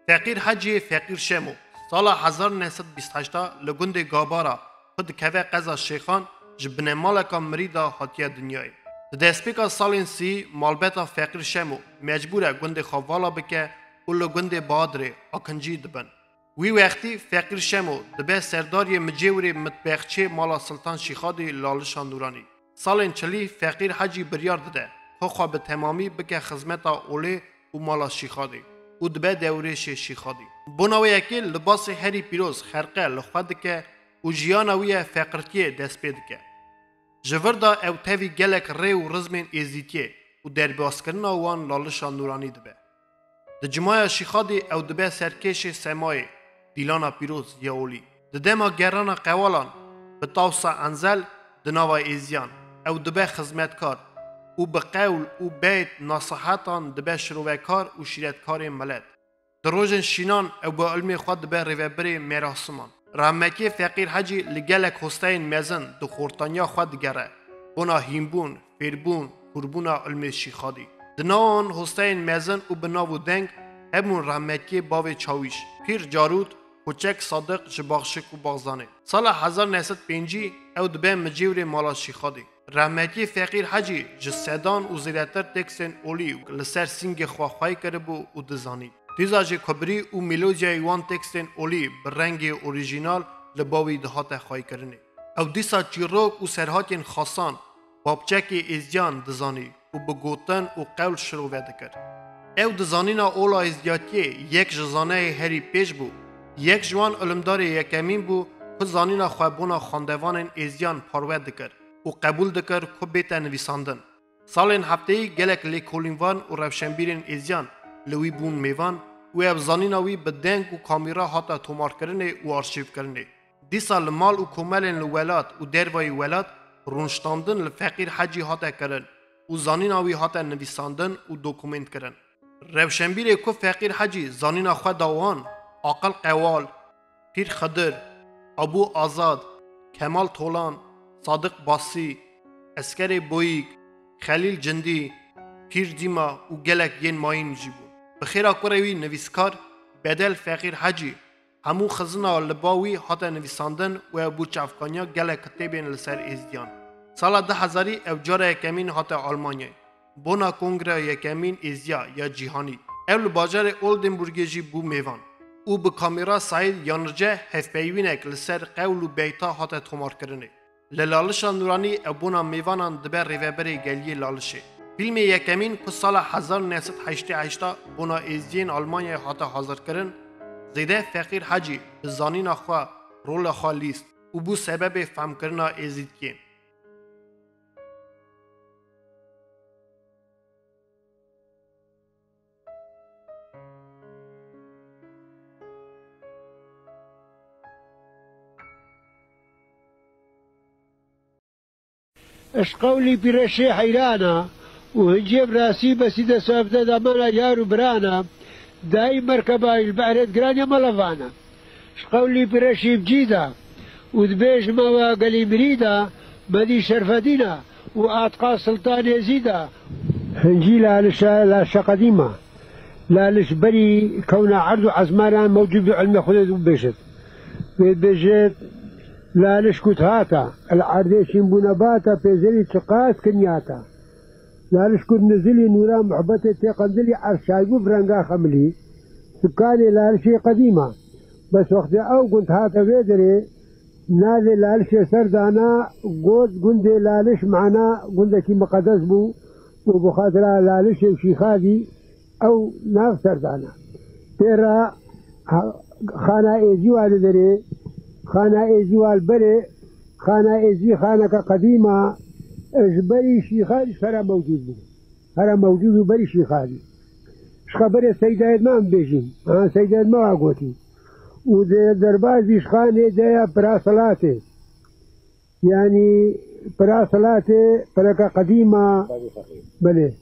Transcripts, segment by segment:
فقیر حجی فقیر شمو سال 1928 لگند گابارا خود کوه قزا شیخان جبن مالکا مریدا حاتیه دنیای. دسپیکا سالین سی مالبتا فقیر شمو مجبوره گند خوالا بکه و لگند بادره اکنجی دبن. وی وقتی فقیر شمو دبه سرداری مجوری متبخچه مالا سلطان شیخادی لالشان نورانی. سالین چلی فقیر حجی بریار داده خواه به تمامی بکه خدمتا اوله و مالا شیخادی. و دبه دورش شیخادی. بناوی یکی لباس هری پیروز خرقه لخواد که و جیانوی فقرتیه دست پید که. جوردا او تاوی گلک ری و رزمین ایزیتیه و در باسکرنا وان لالشان نورانی دبه. د جماعه شیخادی او دبه سرکش سمای دیلانا پیروز یا اولی. د دما گرانا قوالان به تاوسا انزل دناوی ایزیان او دبه خدمتکار و به قول و بیت نصحاتان دبه شروعکار و شیرتکار ملت. در روزن شینان او با علم خود دبه ریوبری میراسمان. رحمتی فقیر حجی لگلک هستین مزن دو خورتانیا خود گره. اونا هیمبون، فیربون، قربونا علم شیخادی. دناون هستین مزن و بناو دنگ همون رحمتی باوی چاویش. پیر جارود کوچک صادق جباخشک و باغزانه. سال 1905 او دبه مجیور مالا شیخادی. رحمتی فقیر حجی جسدان و زیرتر تکسن اولی لسر سینگ خواهی کرده بو و دزانی. دیزاج کبری و میلودیای وان تکسن اولی برنگ اوریژینال لباوی دهات خواهی کرده. او دیسا چیروک و سرهاتین خاصان بابچک ازیان دزانی و بگوتن و قول شروع کرد. او دزانینا اولا ازیاتیه یک جزانه هری پیش بو. یک جوان علمدار یکمین بو که زانینا خوابونا خاندوان ازیان پارود کرد. و قبول دکر که بیتا نویساندن. سالین هفتهی گلک لیکولینوان و روشنبیرین ازیان لوی بون میوان و ابزانیناوی به دنگ و کامیرا حتا تومار کرنه و آرشیف کرنه. دی سال مال و کمالین لولات و دروای ولات رونشتاندن لفقیر حجی حتا کرن و زانیناوی حتا نویساندن و دوکومنت کرن. روشنبیر که فقیر حجی زانینا خود داوان، عقل قوال، پیر خدر، ابو آزاد، کمال طولان، صادق باسی، اسکر بویک، خلیل جندی، پیر دیما و گلک ین ماین جیبون. بخیرا کروی نویسکار بدل فقیر حجی همو خزنا لباوی حتا نویساندن و ابو چافکانیا گلک کتیبین لسر ازدیان. سال 2000 او جاره یکمین حتا آلمانیا. بونا کنگره یکمین ازیا یا جیهانی. اول باجار اولدنبورگی جی بو میوان. او به کامیرا سعید یانرجه هفپیوینک لسر قول و بیتا حتا تومار کرنه. لالشان نورانی ابونا میوانان دبر ریوبری گلیه لالشه. فیلم یکمین که سال 1988 بونا ازدین آلمانیا حتا حاضر کرن زیده فقیر حجی زانین خواه رول خواه لیست و بو سبب فهم کرنا ازید کیم. اش قولي برشي حيرانا وهجيب راسي بس إذا سافتا دمانا جارو برانا داي مركبة البحر قرانيا ملفانا اش قولي برشي بجيدا وذبيش ما قلي مريدا مدي شرفدينا وأتقى سلطان يزيدا هنجي لالش قديمة لالش بري كونا عرض عزمانا موجود بعلم خلد وبيشت بيجت لالش كنت هاتا العرديشين بونباتا بيزلي تقاس كنياتا لالش كنت نزلي نورا محبتي تقنزلي عرشايبو برنقا خملي سكاني لالشي قديمة بس وقت او كنت هاتا بيدري نادي لالش سردانا قندي لالش معنا قندي كي مقدس بو وبخاطرها لالش وشيخادي او ناف سردانا تيرا خانا ايزي والدري خانه ایزی والبره خانه ایزی خانه که قدیمه بری شیخانی هر موجود بود هر موجود و بری شیخانی خبر سیدایت ما هم بیشیم سیدایت ما آگوتی و در بعضی خانه دیا پراسلاته یعنی پراسلاته پرکه قدیمه بله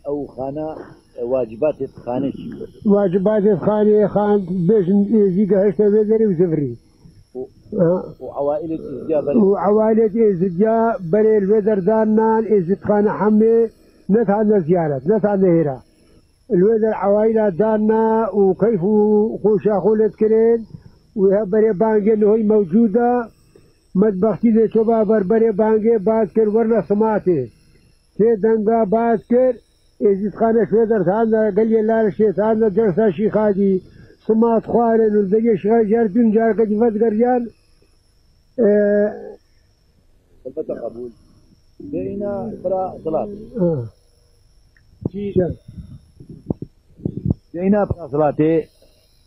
او خانه واجبات خانه چی بود؟ واجبات خانه خان بیشن ایزی که هشتا بیدری و زفری وعوائل إزجاء بري الوزر دانان إزت خان حمي نتعنا زيارة نتعنا هيرا الويد العوائل دارنا وكيف خوشا خولت كرين وهبري بانجي انه هي موجودة مدبختي دي شباب بربري بانجي باذكر ورنا سماتي تي دنگا باذكر ازيد خانه شويدر ثانا قال لي لا شيء ثانا جلسة شيخادي سمات خوارن والدقي شغال جارتون جارك جفت قريان ثبت قبول بينا برا صلاة بينا برا صلاة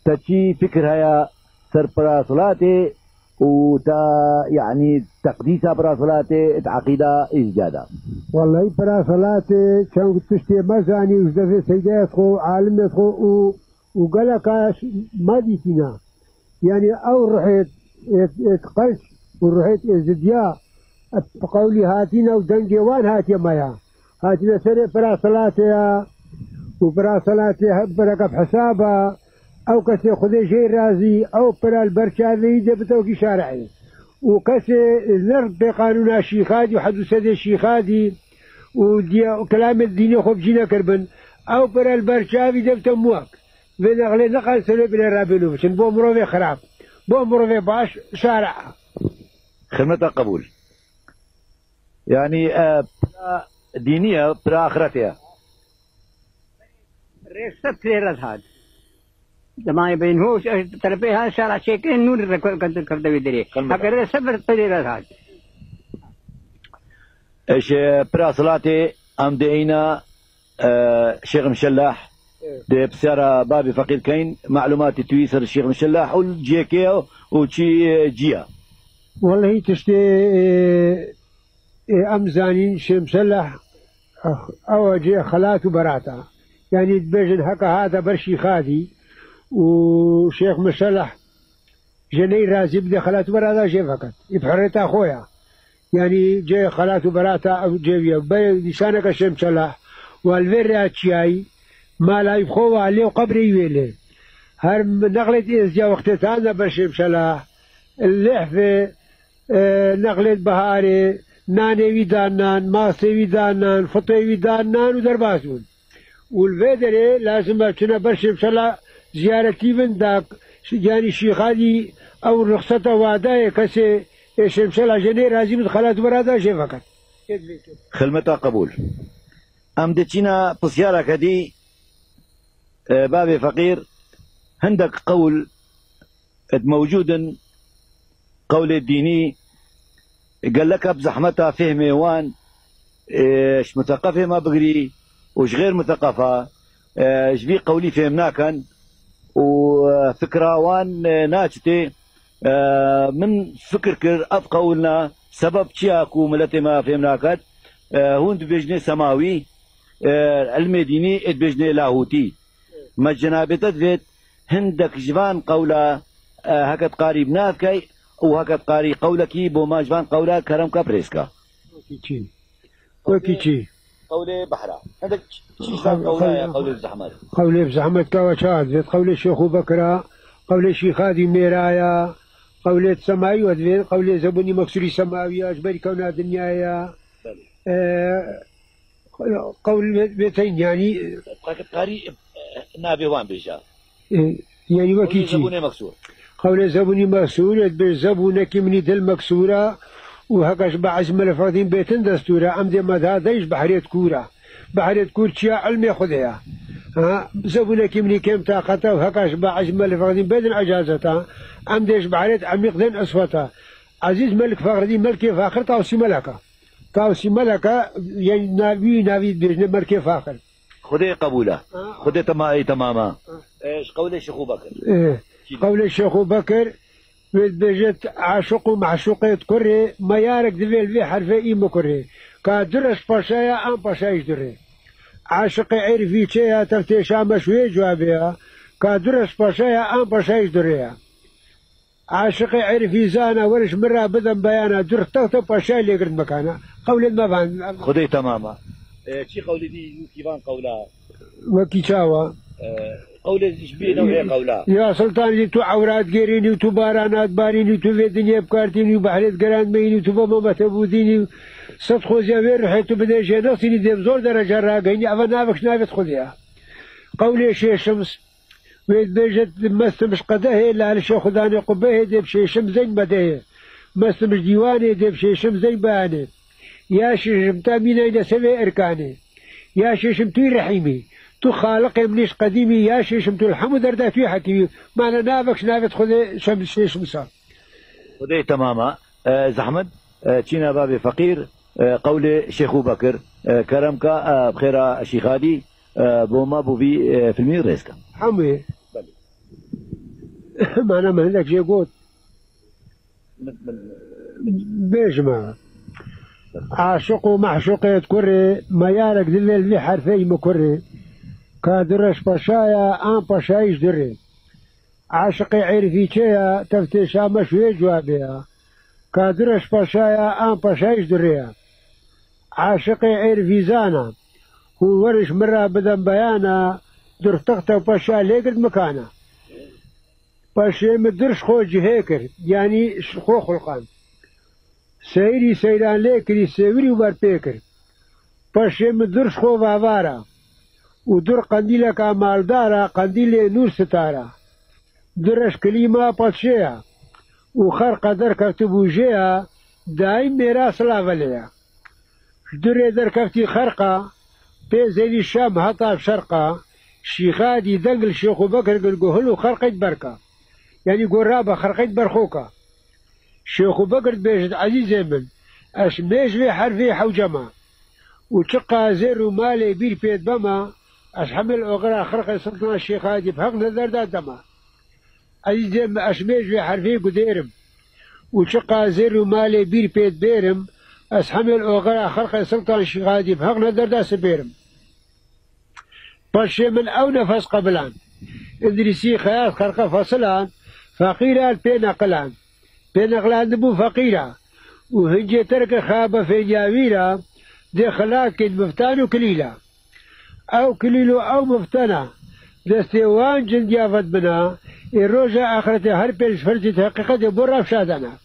تشي فكر هيا سر برا صلاة وتا يعني تقديسها برا صلاة عقيدة إسجادة والله برا صلاة كان تشتي مزاني وزدفي سيدات خو عالم خو وقالك ما ديتنا يعني او رحت اتقلت ورحت ازديا بقولي هاتينا ودنجي وان هاتي مايا هاتينا سري برا صلاتها وبرا صلاتها بركة بحسابها او كسي خذي شيء رازي او برا البرشادي جبتوكي شارعي وكسي نرد بقانون الشيخادي وحدو سدي الشيخادي وكلام الديني خب جينا كربن او برا البرشادي جبتو موك بين أغلى نقل سنة بلا رابلو بشن بو مروفي خراب بو مروفي باش شارع خدمة قبول يعني دينية برا آخرتها ريست ليرت هاد جماعي بينهوش طرفي شارع شيكين نور كنت كرد بيدري أكره سفر ليرت هاد ايش برا صلاتي ام دينا شيخ مشلاح دي بسيارة بابي فقير كاين معلومات تويسر الشيخ مشلاح والجيكيو وشي جيا والله تشتي أمزانين شي مسلح أو جي خلات وبراتا يعني تبجن هكا هذا برشي خادي وشيخ مسلح جني رازي بدي خلات وبراتا جي فقط يبحرتا خويا يعني جي خلات وبراتا أو جي لسانك شي مسلح والفيرات شياي ما لا يبخوا عليه وقبري ويله هر نقلة إزجا وقتتانا برشي بشلاح اللحفة نقلة بهاري ناني ويدانان ماسي ويدانان فطي ويدانان ودرباسون والفيدري لازم أتنا برشي بشلاح زيارتي من داك يعني شيخادي أو رخصة وعداء كسي شمشلا جني رازي من خلات برادا شي فقط خلمتا قبول أم دتشينا بسيارة كدي بابي فقير عندك قول موجود قول الديني قال لك بزحمتها فهمي وان ايش مثقفة ما بقري وش غير مثقفة ايش بي قولي فهمناكن وفكرة وان ناتشتي من فكر كر قولنا سبب تشياكو ملتي ما فهمناكت هون بيجني سماوي علم ديني ادبيجني لاهوتي ما جنابتت فيت هندك جبان قولا هكت قاري بنافكي وهكت قاري قولكي بوما جبان قولا كرم كابريسكا وكيتشي قولي بحرة عندك شي جبان قولا يا قولي بزحمت قولي بزحمت كواشات فيت قولي الشيخ بكرة قولي الشيخ هادي ميرايا قولي سماوي ودفيت قولي زبوني مكسوري سماوي اجبري كونا دنيايا قول بيتين يعني قاري نابي وان بيجا يعني وكيتشي زبوني مكسور قول زبوني مكسور بالزبونك من دل مكسورة وهكاش بعزم الفاضين بيتن دستورة أمدي مدها دايش بحرية كورة بحرية كور تشيا علمي خذها ها زبونك من كم طاقته وهكاش بعزم الفاضين بيتن عجازتها أمديش بحرية عميق ذن أسوتها عزيز ملك فخردين ملكي فاخر تاوسي ملكة تاوسي ملكة يعني ناوي بيجن ملكي فاخر خذي قبوله خذي تماما ايش قول الشيخ بكر قول الشيخ بكر بجت عاشق ومعشوقة كره ما يارك دفيل في حرفي إيمو كره كدرس باشايا أم باشايش دره عاشق عرفي تشيها تفتيشا مشوية جوابها كدرس باشايا أم باشايش دره عاشق عرفي زانا ورش مرة بدن بيانا درتو باشاي اللي قرد مكانا قول المبان خذي تماما شي قولي دي كيفان قولا وكيشاوا قولي شبيه نوعي قولا يا سلطان تو عورات غيريني تو بارانات باريني تو في الدنيا بكارتيني وبحريت قران ميني تو بابا تبوديني صد خوزي وين رحت بدي نصيني دي بزور درجة راقيني أفا نافكش نافت خذيها قولي شي شمس ويد بيجت مستمش قده إلا على شيخ خداني قبه ديب شي شمس زين بديه مستمش ديواني ديب شي شمس زين باني يا شي شمتا مين سبع أركاني يا شي شمتي رحيمي تو خالق منيش قديمي يا شي شمتو الحمد دردا في حكيمي معنا نافكش نافت خذ شمس شي شمسا خذي تماما زحمد تشينا بابي فقير قولي شيخ بكر كرمك بخير شيخ هادي بوما بوبي في الميريسكا حمي معنا ما عندك شي قوت بيجمع عاشق ومعشوق يذكر ما يارك دليل اللي حرفي مكري كادرش بشايا ان بشايش دري عاشقي عرفي تشيا تفتيشا مشوي جوابيا كادرش بشايا ان بشايش دريا عاشقي عرفي زانا هو ورش مرة بدن بيانا در تغتا بشا ليقد مكانا بشا مدرش خو جهيكر يعني خو خلقان سيري سيران ليكري سيوري وبر بيكر بشا مدرش خو بابارا ودر قنديلك مالدارا قنديل نور ستارا درش كلمة بطشيا وخرق در كفتبو جيا دايم ميراس لافليا در در كفتي خرقا بيزيلي الشام هطا بشرقا شيخادي دنقل شيخ بكر قلقوهلو خرقت بركة يعني قرابة خرقت برخوكا شيخ بكر بيجد عزيز من اشميش في حرفي حوجما وشقا زيرو مالي بير بيت بما أشحمل أغرى خرق سلطان الشيخ هادي بحق نظر دا دما عزيز من أشميش في حرفي قديرم وشقا زيرو مالي بير بيت بيرم أسحمل أغرى خرق سلطان الشيخ هادي بحق نظر دا سبيرم بشي من أو نفس قبلان إدريسي خياس خرق فصلان فقيران بين أقلان بين أقلان نبو فقيرا وهنجي ترك خابة في جاويرا دي خلاك مفتان وكليلا أو كليلو أو مفتنا دستيوان جنجافت بنا الروجة آخرته هر بيش فرجة حقيقة برا فشادنا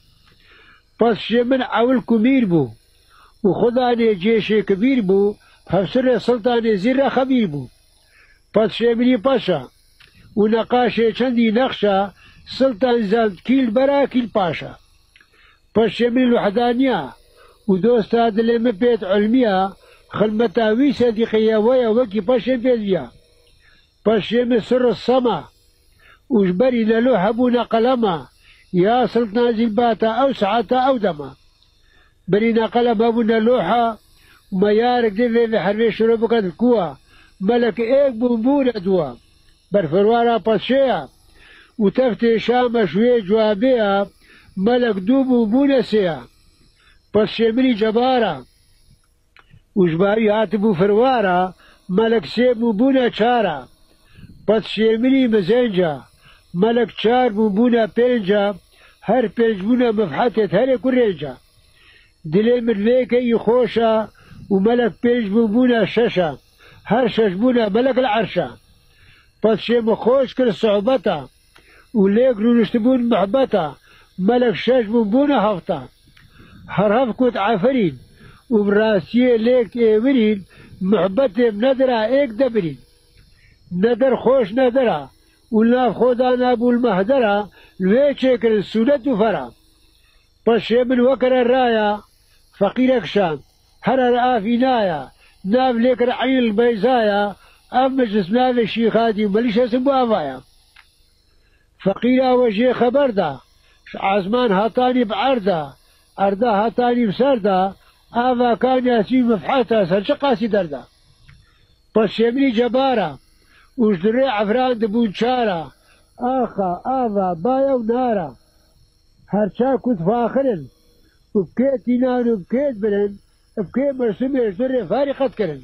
بس شمن أول كمير بو وخداني جيش كبير بو حفصر سلطان زير خبير بو بس شمني باشا ونقاشي چندي نقشة سلطان زاد كيل برا كيل باشا بس شمني الوحدانية ودوستا دلم بيت علمية خلمتاوي صديقية ويا وكي باشا بيديا باشا سر السما وجبري للوحة بونا قلما يا سلطان زلباتا أو ساعتا أو دما برينا قلم أبونا لوحة وما يارك دفي في حرفي شروبك الكوا ملك إيك بومبونا دوا برفروارا باشا وتفتي شام شوية جوابيها ملك دو بومبونا سيا باشا مني جبارا وجباري هاتبو فروارا ملك سيب بومبونا چارا باشا مني مزنجا ملك چار بومبونا بينجا هر بينجبونا مفحتت هر كوريجا دلي من ليكي خوشا وملك بينج بومبونا ششا هر ششبونا ملك العرشا باشا مخوش كل صعوبتا وليك نشتبون محبتا ملك شش بومبونا هفتا هر هفكوت عفرين وبراسيه ليك ايورين محبتي بندرة ايك دبرين ندر خوش ندرة ولا خودانا ابو المهدرة لويتشيك السنة فرا باشا من وكر الراية فقيرك شام هر رآفي نايا ناف ليك رعين البيزايا ام مجلس ناف الشيخ هادي مليش اسمو افايا فقيرة وجه خبردا عزمان هاتاني بعردا أردا هاتاني بسردا آفا كان ياسين مفحاتا سرشقاسي دردا بس يمني جبارا وجدري عفران دبون شارا آخا آفا بايا ونارا هرشا كنت فاخرن وبكيت ينان وبكيت بلن بكيت مرسومي يجدري فارقت كرن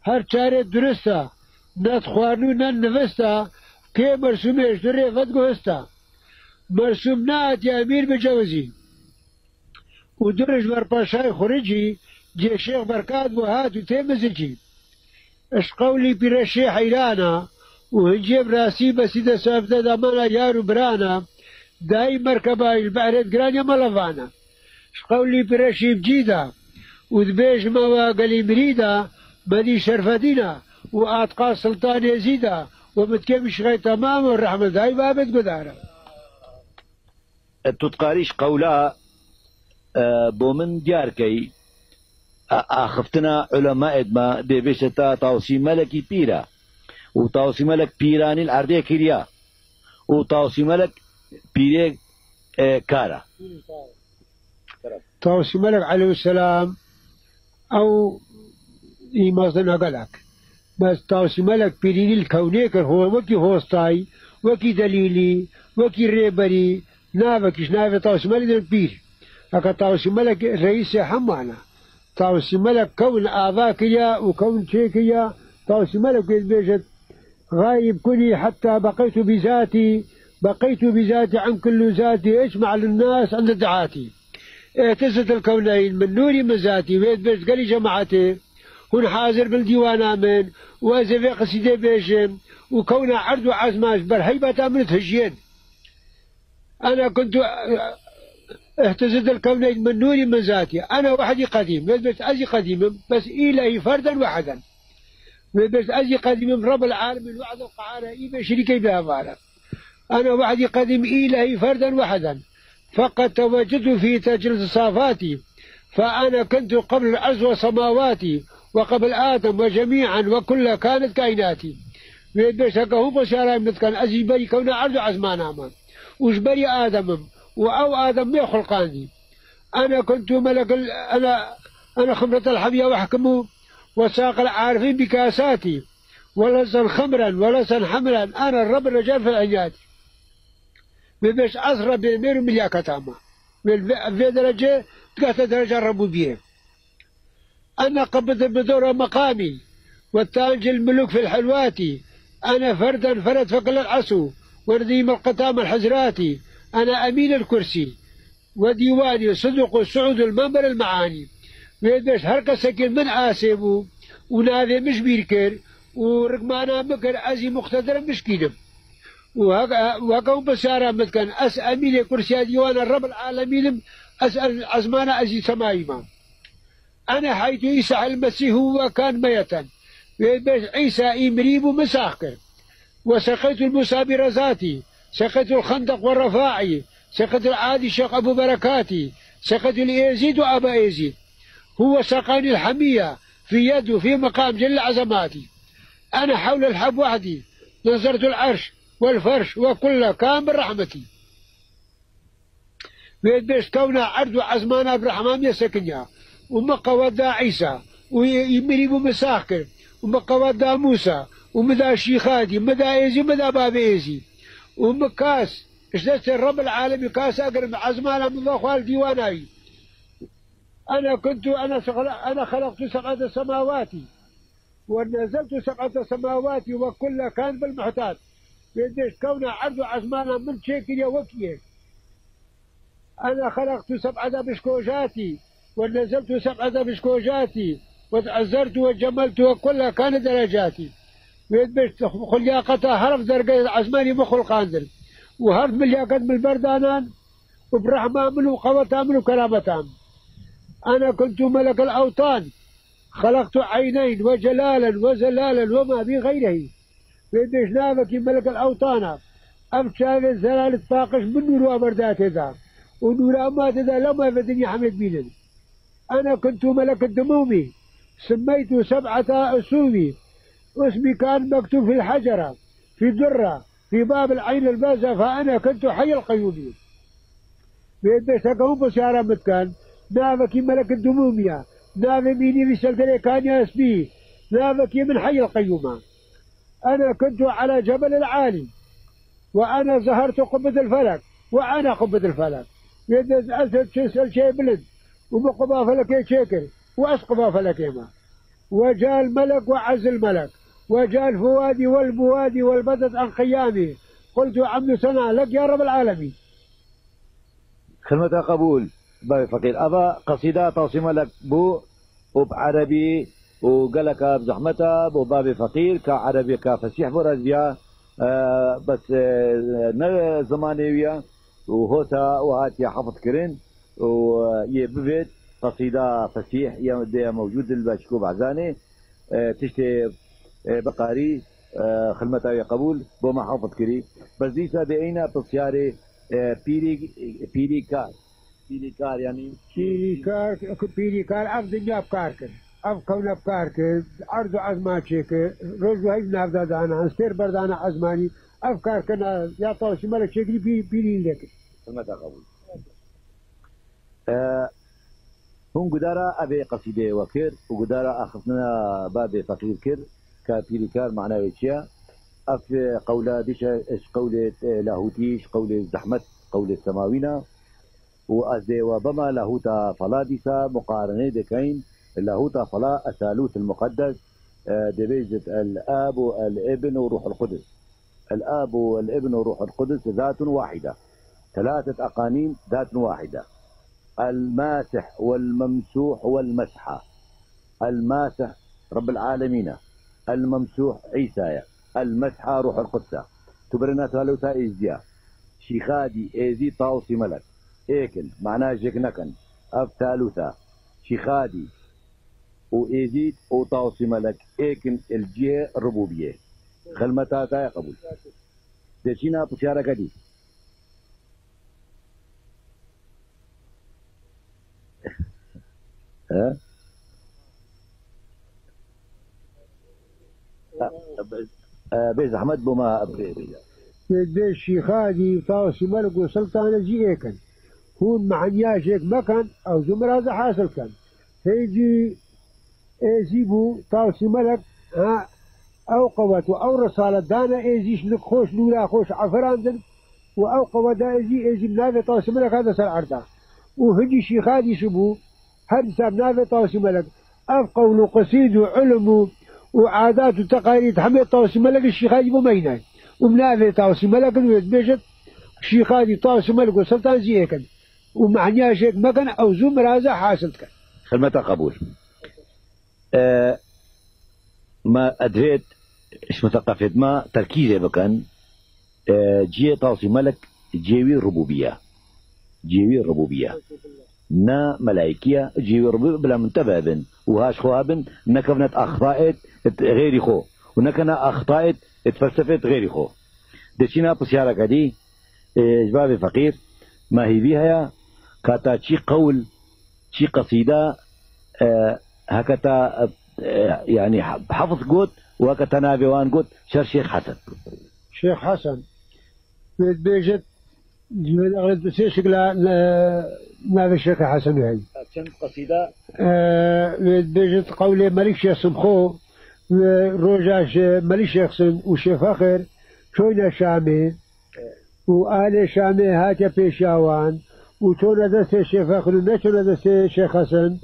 هرشا درستا نات خوارنو نان نفستا كي مرسومي يجدري فتقو هستا مرسوم نات يا أمير بجوزي ودرج برباشاي خرجي جي شيخ بركات وهات وتيمزجي اش قولي برشي حيرانا وهنجيب راسي بسيدة سافدة دمانا يارو برانا داي مركبة البحر قرانيا ملفانا اش قولي برشي بجيدا وذبيج مواقلي مريدا مدي شرفدينا وأتقى سلطان يزيدا ومتكمش غير تمام والرحمة داي بابت قدارة تتقاريش قولا بومن دياركي أخفتنا علماء ما دي بيشتا توصي ملكي بيرا وتوصي ملك بيراني الأرضية كريا وتوصي ملك بيري كارا توصي ملك عليه السلام أو إيمازنا قلق بس توصي ملك بيريني الكونيك هو وكي هوستاي وكي دليلي وكي ريبري نافكش نافي توصي ملك البير هكا توصي ملك رئيس حمانا توصي ملك كون آذاكيا وكون تشيكيا توصي ملك بيجت غايب كني حتى بقيت بذاتي عن كل ذاتي اجمع للناس عند دعاتي اعتزت الكونين من نوري من ذاتي ويد بيت قالي جماعتي هون حاضر بالديوان آمن وازفي قصيدة بيشم وكونا عرض وعزماش برهيبة آمنت هجين أنا كنت اهتزت الكونين من نوري من ذاتي أنا وحدي قديم ويد بيت أزي قديم بس إلهي فردا وحدا بس أجي قديم رب العالمين وعد القعارة إيبا شريكي بها فارق أنا وحدي قديم إلهي فردا وحدا فقد تواجدت في تجلس صافاتي فأنا كنت قبل الأرض وسماواتي وقبل آدم وجميعا وكل كانت كائناتي بس هكا بشارة كان أجي بري كون عرض عزمان أمان وش بري آدم وأو آدم ما خلقاني أنا كنت ملك أنا خمرة الحمية وأحكمه وساق العارفين بكاساتي ولسن خمرا ولسن حمرا أنا الرب الرجال في العناد بمش أسرى بالمير ملياكة تاما في درجة تقاط درجة الربوبية أنا قبض بدور مقامي والتاج الملوك في الحلواتي أنا فردا فرد فقل العسو ورديم القطام الحزراتي أنا أمين الكرسي وديواني صدق السعود المنبر المعاني ويدش هركا سكن من آسيبو ونادي مش بيركر ورقمانا مكر أزي مقتدر مش كيدم وهكا بسارة متكن أمين كرسي ديوان الرب العالمين أسأل عزمانا أزي سمايما أنا حيث عيسى المسيح هو كان ميتا ويدش عيسى إمريب مساكر وسقيت المسابر ذاتي سقيت الخندق والرفاعي سقيت العادي شيخ أبو بركاتي سقيت اليزيد وأبا يزيد هو سقاني الحمية في يده في مقام جل عظماتي أنا حول الحب وحدي نظرت العرش والفرش وكل كان برحمتي ويدبش كونا عرض وعزمانا برحمام يسكنيا ومقا ودا عيسى ويمري بمساكر ومقا ودا موسى ومدى شيخادي مدى ايزي مدى باب ايزي ومكاس اشتت الرب العالمي كاس اقرب عزمانا من اخوال ديواناي أنا خلقت 7 سماوات ونزلت 7 سماوات وكل كان بالمحتاج بديش كون عرض عزمانا من شيكية وكية أنا خلقت 7 بشكوجاتي ونزلت 7 بشكوجاتي وتعزرت وجملت وكل كان درجاتي بديش خلياقتها هرف درجة عزماني مخلق عندل وهرف ملياقت من البردانان وبرحمة من وقوة من وكرامة أنا كنت ملك الأوطان خلقت عينين وجلالا وزلالا وما بغيره بديش نافك ملك الأوطان أبشار الزلال الطاقش من نور ومردات ذا ونور أمات ذا لما في الدنيا حمد بينا أنا كنت ملك الدمومي سميت 7 أسومي اسمي كان مكتوب في الحجرة في درة في باب العين البازة فأنا كنت حي القيومي بديش هكذا بشارة متكان نافك ملك الدمومية نافي ميني في سلطنة كان ياسبي نافك من حي القيومة أنا كنت على جبل العالي وأنا ظهرت قبة الفلك وأنا قبة الفلك يدز أسد تسأل شيء بلد ومقبا فلك شكر وأسقبا فلك ما وجاء الملك وعز الملك وجاء الفوادي والبوادي والبدت عن قيامي قلت عمد سنة لك يا رب العالمين خدمتها قبول بابي فقير أبا قصيدة توصيمة لك بو وبعربي وقالك بزحمتها بو بابي فقير كعربي كفسيح برزيا بس زمانية وهوتا وهاتي حفظ كرين ويبفت قصيدة فسيح موجود الباشكو بعزاني تشتي بقاري خدمتها قبول بما حافظ كري بس دي سابقين بسيارة بيري كار يعني پیری کار اف دنیا بکار کرد اف کون بکار کرد عرض و عزمات شکر روز و هیچ نافده دانا استر بردانا عزمانی اف کار کنا یا طاوشی ملک شکری پیری لکر خدمتها قبول هم قدارة أبي قصيدة وكر وقدارة أخذنا باب فقير كر كبيري كار معناه وشيا أف قولة ديش إيش قولة لاهوتيش قولة زحمة قولة سماوينا وأزي وبما لاهوتا فلا ديسا مقارنة دكين لاهوتا فلا الثالوث المقدس دبيجة الآب والابن وروح القدس الآب والابن وروح القدس ذات واحدة 3 أقانيم ذات واحدة الماسح والممسوح والمسحة الماسح رب العالمين الممسوح عيسى المسحة روح القدس تبرنا ثالوثا إزيا شيخادي إزي طاوسي ملك إيكن معناه جكنكن أف ثالوثا شيخادي وإزيد وطاوسي ملك إيكن الجهة الربوبية خلمتا تا قبول دشينا بشارة كدي ها بيز أحمد بما بيز شيخادي طاوسي ملك وسلطان جي إيكن هون معنياشك مكان أو زمرازة حاصل كان هيجي إيزيبو طاوسي ملك ها أو قوات أو رسالة دانا إيزيش لك خوش نولا خوش عفراندن وأو قوات دا إيزي بنافي طاوسي ملك هذا سر عرضا وهجي شيخادي شبو هذا سر بنافي طاوسي ملك أفقه وقصيد وعلم وعادات وتقاليد حمي طاوسي ملك الشيخادي بميناي وبنافي طاوسي ملك ويتبجت شيخادي طاوسي ملك وسلطان زيكن ومعنياشك مكان أو زمرازة حاصل كان خدمتها قبول ما أدريت إيش مثقفة ما تركيزي بكن جي طاوسي ملك جيوي ربوبية نا ملائكية جيوي ربوبية بلا منتبه بن وهاش خوابن نكفنت أخطائت غيري خو ونكنا أخطائت اتفلسفت غيري خو دشينا بسيارة كدي جباب فقير ما هي بيها كاتا شي قول شي قصيدة هكذا يعني حفظ قوت وهكذا نابيوان قوت شر شيخ حسن بيجت أغلب بسيشك نابي الشيخ حسن هاي كم قصيدة بيجت قولي ملك شيخ سمخو روجاش ملك شيخ سن وشيخ فخر شوينا شامي وآل شامي هاتي بيشاوان وشونا دست الشيخ فخر ونشونا دست الشيخ حسن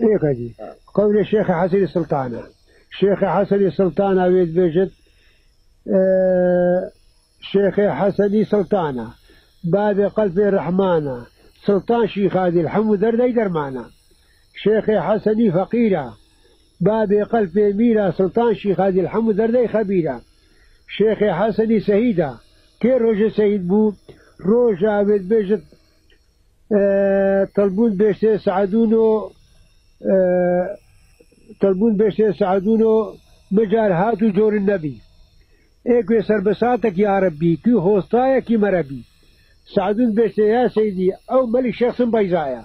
إيه قول الشيخ حسن السلطانة الشيخ حسن السلطانة ويد بيجت شيخ حسن سلطانة باب قلب الرحمانة سلطان شيخ هذه الحمد دردي درمانة شيخ حسن فقيرة باب قلب ميرة سلطان شيخ هذه الحمد دردي خبيرة شيخ حسن سهيدة كي روجة سيد بو روجة ويد بيجت طلبون بيشتي سعدونو مجال هاتو جور النبي ايكو سربساتك يا ربي كي هوستايا كي مربي سعدون بيشتي يا سيدي او ملك شخص بيزايا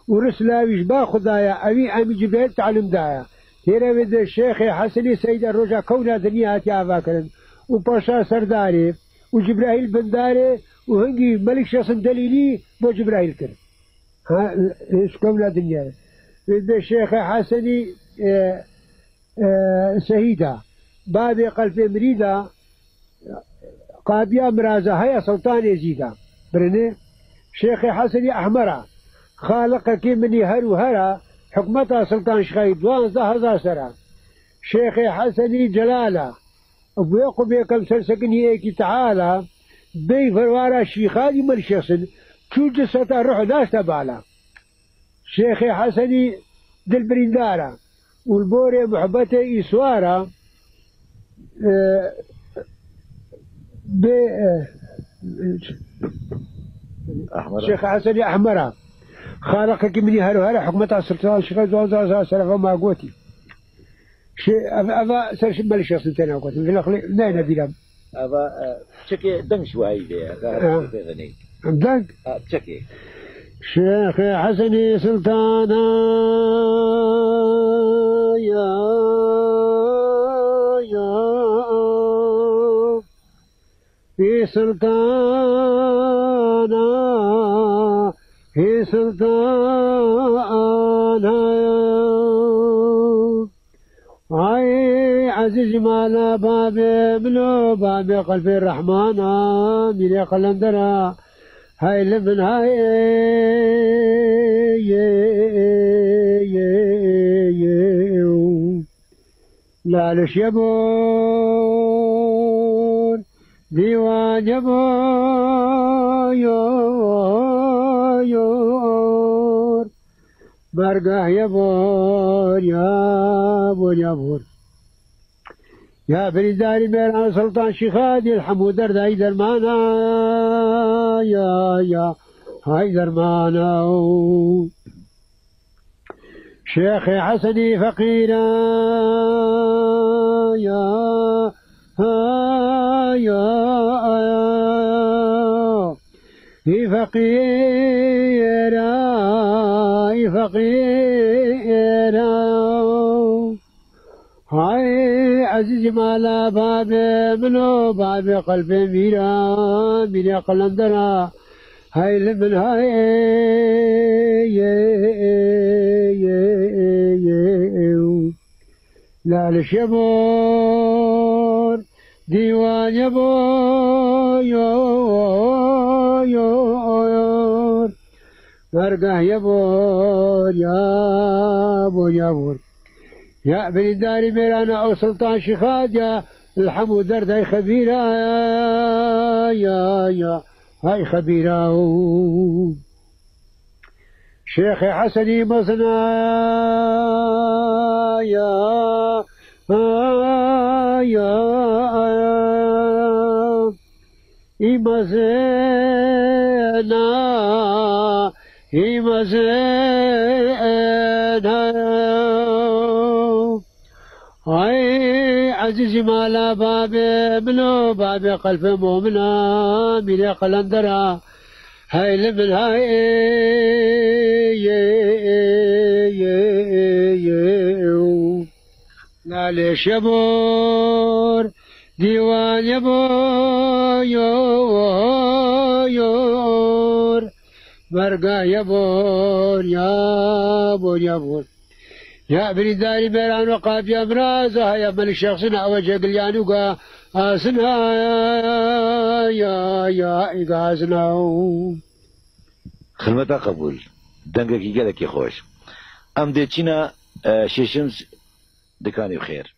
ورسلاويش با خدايا اوي امي جبريل تعلم دايا هيرا ود الشيخ حسني سيد الرجا كونا دنيا هاتي افاكرن وباشا سرداري وجبرائيل بنداري وهنجي ملك شخص دليلي بو جبرائيل كر ها ايش كونا دنيا ود الشيخ حسني سهيدة باب قلب مريدة قابيا مرازة هيا سلطان يزيدا برني شيخ حسني أحمرة خالق كي مني هرو هرا حكمتها سلطان شخيد 12,000 سنة شيخ حسني جلالة وبيقو بيكم سلسكني ايكي تعالى بي فروارا شيخادي من شخص شو جستا روح ناس تبالا شيخ حسني دل برندارة والبوري محبته إسوارة شيخ حسني أحمرة خالقك مني هرو هرا حكمتها سلطان شيخ 12,000 سنة فما قوتي أبا سرش مال الشخص انتنا وقت في الأخلي ناينا بيلام أبا شكي دم شوي ده دق شكي شيخ حسني سلطانا يا في سلطانا في سلطانا هاي عزيز مالا بابي منو بابي قلبي الرحمن من قلندرا هاي لمن هاي لا لش يبون ديوان يبون برقه يبون يبون يا بريداري ميران سلطان شيخادي الحمود درداي درمانا يا هاي درمانا شيخي حسني فقيرا يا فقيرا هاي عزيز مالا بابي منو بابي قلبي ميرا قلندرا هاي لمن هاي لا لشبور ديوان يبور برقه يبور يابور يا بني داري ميرانا أو سلطان شيخاد يا الحمو درداي خبيرة يا هاي خبيرة شيخي حسني مصنع يا هاي عزيزي مالا بابي منو بابي قلب مؤمنا من قلندرا هاي لمن هاي لا ليش يبور ديوان يبور برقا يبور يابور يا بني داري ميران وقاف يا مرازة يا من شخصنا وجه قليانوكا آسنا يا إيقاسنا خدمتا قبول دنگا کی گلکی خوش ام دي چينا ششمس دكاني بخير